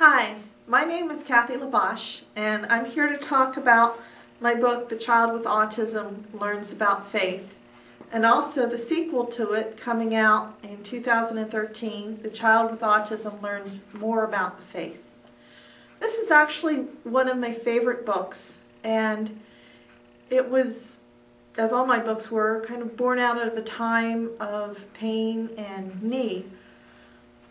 Hi, my name is Kathy Labosh, and I'm here to talk about my book, The Child with Autism Learns About Faith, and also the sequel to it coming out in 2013, The Child with Autism Learns More About the Faith. This is actually one of my favorite books, and it was, as all my books were, kind of born out of a time of pain and need.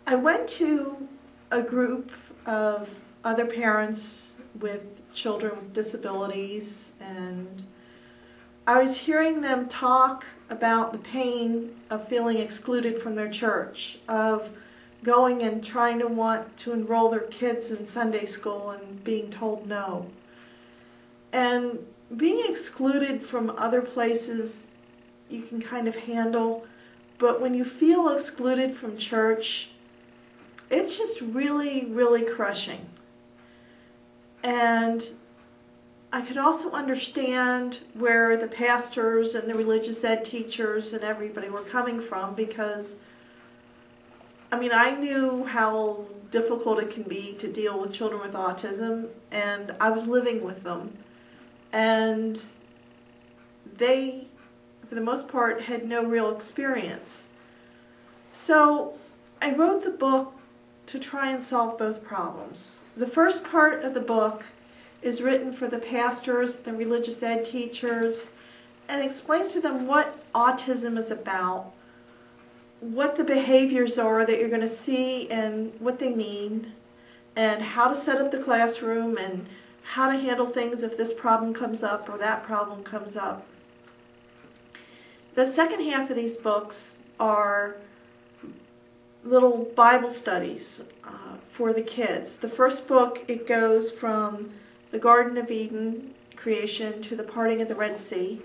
I went to a group of other parents with children with disabilities, and I was hearing them talk about the pain of feeling excluded from their church, of going and trying to want to enroll their kids in Sunday school and being told no. And being excluded from other places you can kind of handle, but when you feel excluded from church, it's just really, really crushing. And I could also understand where the pastors and the religious ed teachers and everybody were coming from, because I knew how difficult it can be to deal with children with autism, and I was living with them. And they, for the most part, had no real experience. So I wrote the book to try and solve both problems. The first part of the book is written for the pastors, the religious ed teachers, and explains to them what autism is about, what the behaviors are that you're going to see and what they mean, and how to set up the classroom and how to handle things if this problem comes up or that problem comes up. The second half of these books are little Bible studies for the kids. The first book, it goes from the Garden of Eden creation to the parting of the Red Sea.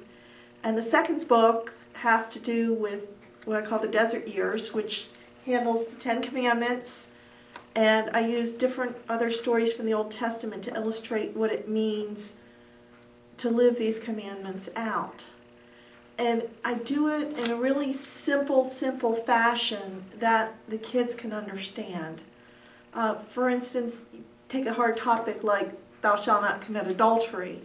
And the second book has to do with what I call the desert years, which handles the Ten Commandments. And I use different other stories from the Old Testament to illustrate what it means to live these commandments out. And I do it in a really simple fashion that the kids can understand. For instance, take a hard topic like thou shalt not commit adultery.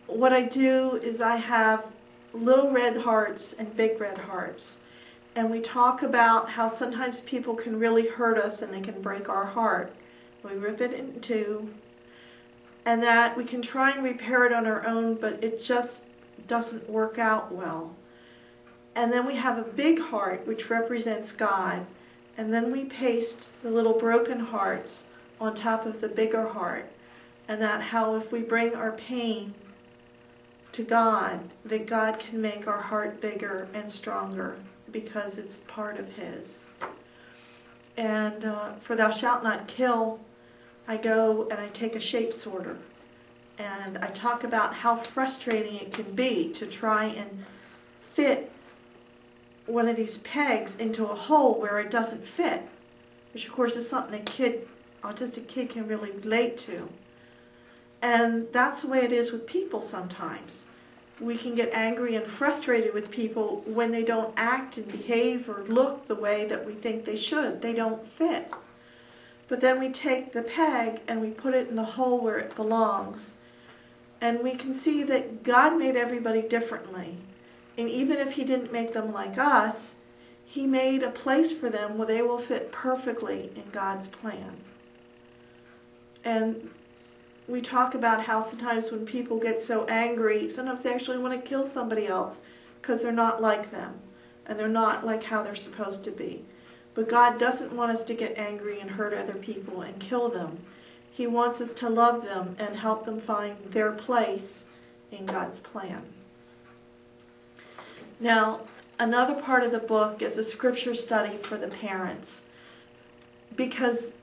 What I do is I have little red hearts and big red hearts. And we talk about how sometimes people can really hurt us and they can break our heart. We rip it in two. And that we can try and repair it on our own, but it just doesn't work out well. And then we have a big heart, which represents God, and then we paste the little broken hearts on top of the bigger heart, and that how if we bring our pain to God, that God can make our heart bigger and stronger because it's part of His. And for thou shalt not kill, I go and I take a shape sorter. And I talk about how frustrating it can be to try and fit one of these pegs into a hole where it doesn't fit, which of course is something a autistic kid can really relate to. And that's the way it is with people sometimes. We can get angry and frustrated with people when they don't act and behave or look the way that we think they should. They don't fit. But then we take the peg and we put it in the hole where it belongs. And we can see that God made everybody differently. And even if He didn't make them like us, He made a place for them where they will fit perfectly in God's plan. And we talk about how sometimes when people get so angry, sometimes they actually want to kill somebody else because they're not like them. And they're not like how they're supposed to be. But God doesn't want us to get angry and hurt other people and kill them. He wants us to love them and help them find their place in God's plan. Now, another part of the book is a scripture study for the parents, because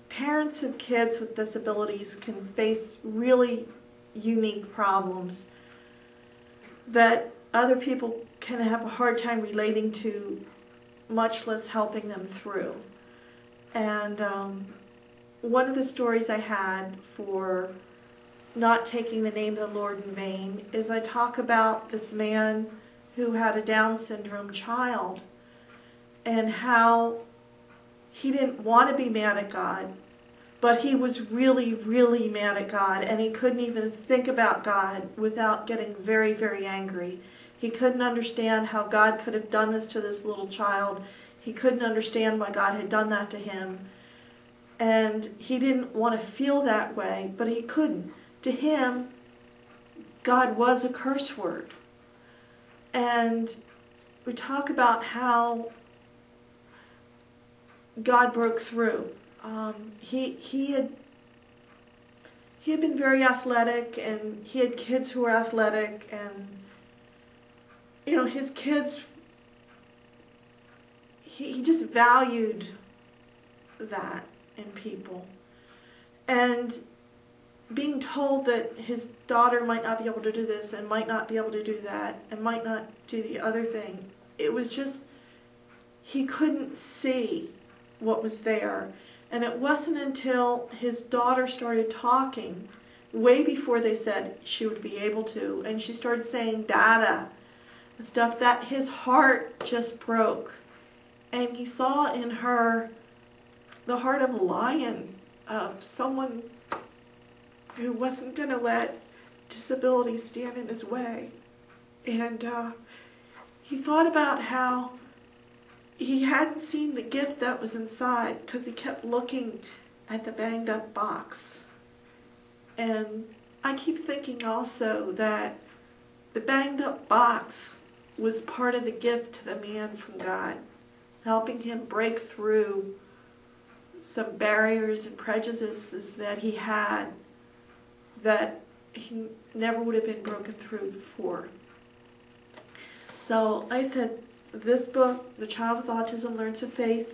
parents of kids with disabilities can face really unique problems that other people can have a hard time relating to, much less helping them through. And one of the stories I had for not taking the name of the Lord in vain is I talk about this man who had a Down syndrome child and how he didn't want to be mad at God, but he was really, really mad at God, and he couldn't even think about God without getting very, very angry. He couldn't understand how God could have done this to this little child. He couldn't understand why God had done that to him. And he didn't want to feel that way, but he couldn't. To him, God was a curse word. And we talk about how God broke through. He had been very athletic, and he had kids who were athletic, and his kids, he just valued that in people. And being told that his daughter might not be able to do this and might not be able to do that and might not do the other thing, it was just, he couldn't see what was there. And it wasn't until his daughter started talking, way before they said she would be able to, and she started saying dada and stuff, that his heart just broke. And he saw in her the heart of a lion, of someone who wasn't going to let disability stand in his way. And he thought about how he hadn't seen the gift that was inside because he kept looking at the banged up box. And I keep thinking also that the banged up box was part of the gift to the man from God, helping him break through some barriers and prejudices that he had that he never would have been broken through before. So I said, this book, The Child with Autism Learns of Faith,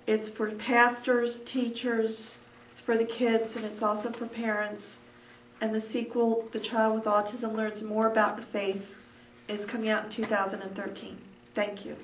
it's for pastors, teachers, it's for the kids, and it's also for parents. And the sequel, The Child with Autism Learns More About the Faith, is coming out in 2013. Thank you.